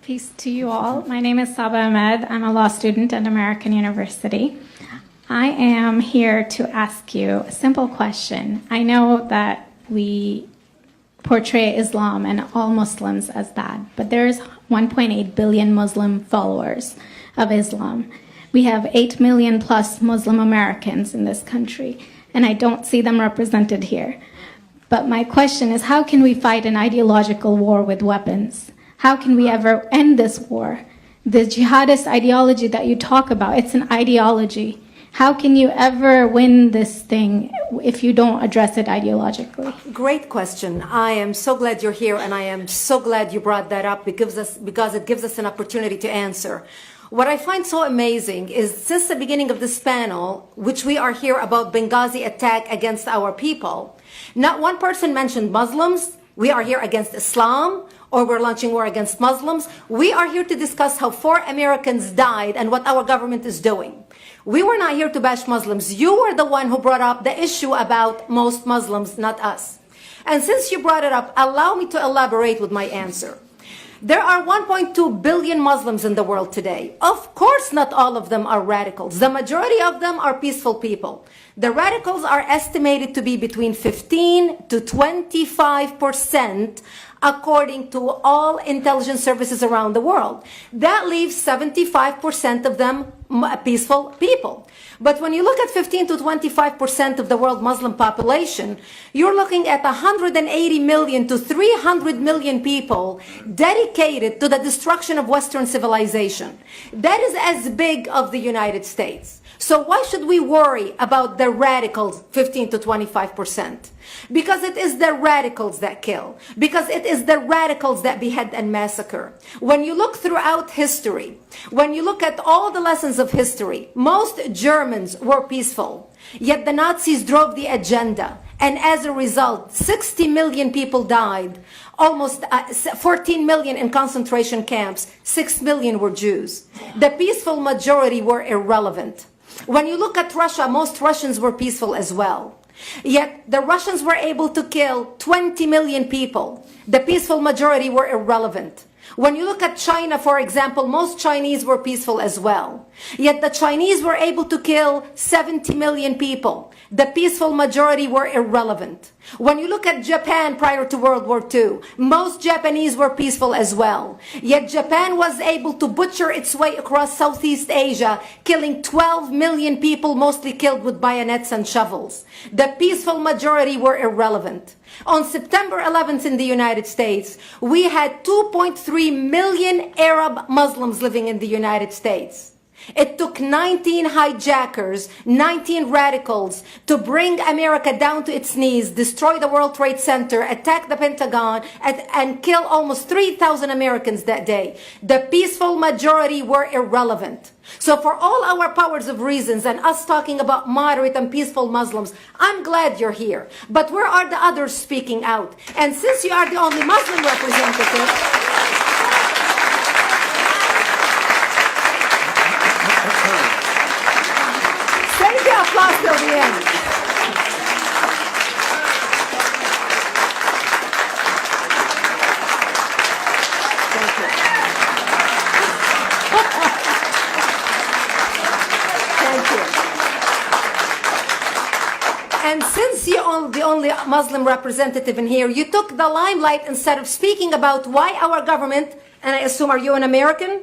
Peace to you all. My name is Saba Ahmed. I'm a law student at American University. I am here to ask you a simple question. I know that we portray Islam and all Muslims as bad, but there's 1.8 billion Muslim followers of Islam. We have 8 million plus Muslim Americans in this country, and I don't see them represented here. But my question is, how can we fight an ideological war with weapons? How can we ever end this war? The jihadist ideology that you talk about, it's an ideology. How can you ever win this thing if you don't address it ideologically? Great question. I am so glad you're here, and I am so glad you brought that up because it gives us an opportunity to answer. What I find so amazing is since the beginning of this panel, which we are here about Benghazi attack against our people, not one person mentioned Muslims. We are here against Islam, or we're launching war against Muslims. We are here to discuss how 4 Americans died and what our government is doing. We were not here to bash Muslims. You were the one who brought up the issue about most Muslims, not us. And since you brought it up, allow me to elaborate with my answer. There are 1.2 billion Muslims in the world today. Of course, not all of them are radicals. The majority of them are peaceful people. The radicals are estimated to be between 15 to 25%, according to all intelligence services around the world. That leaves 75% of them peaceful people. But when you look at 15 to 25% of the world Muslim population, you're looking at 180 million to 300 million people dedicated to the destruction of Western civilization. That is as big of the United States. So why should we worry about the radicals, 15 to 25%? Because it is the radicals that kill. Because it is the radicals that behead and massacre. When you look throughout history, when you look at all the lessons of history, most Germans were peaceful. Yet the Nazis drove the agenda. And as a result, 60 million people died. Almost 14 million in concentration camps. 6 million were Jews. The peaceful majority were irrelevant. When you look at Russia, most Russians were peaceful as well. Yet the Russians were able to kill 20 million people. The peaceful majority were irrelevant. When you look at China, for example, most Chinese were peaceful as well. Yet the Chinese were able to kill 70 million people. The peaceful majority were irrelevant. When you look at Japan prior to World War II, most Japanese were peaceful as well. Yet Japan was able to butcher its way across Southeast Asia, killing 12 million people, mostly killed with bayonets and shovels. The peaceful majority were irrelevant. On September 11th in the United States, we had 2.3 million Arab Muslims living in the United States. It took 19 hijackers, 19 radicals to bring America down to its knees, destroy the World Trade Center, attack the Pentagon, and kill almost 3,000 Americans that day. The peaceful majority were irrelevant. So for all our powers of reasons and us talking about moderate and peaceful Muslims, I'm glad you're here. But where are the others speaking out? And since you are the only Muslim representative, applause till the end. Thank you. Thank you. And since you're the only Muslim representative in here, you took the limelight instead of speaking about why our government, and I assume, are you an American?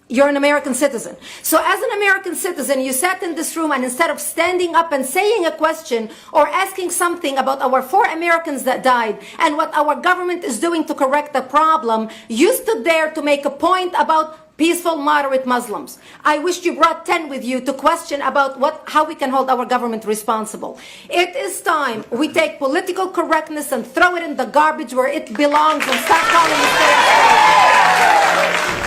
You're an American citizen. So as an American citizen, you sat in this room and instead of standing up and saying a question or asking something about our 4 Americans that died and what our government is doing to correct the problem, you stood there to make a point about peaceful, moderate Muslims. I wish you brought 10 with you to question about how we can hold our government responsible. It is time we take political correctness and throw it in the garbage where it belongs and stop calling it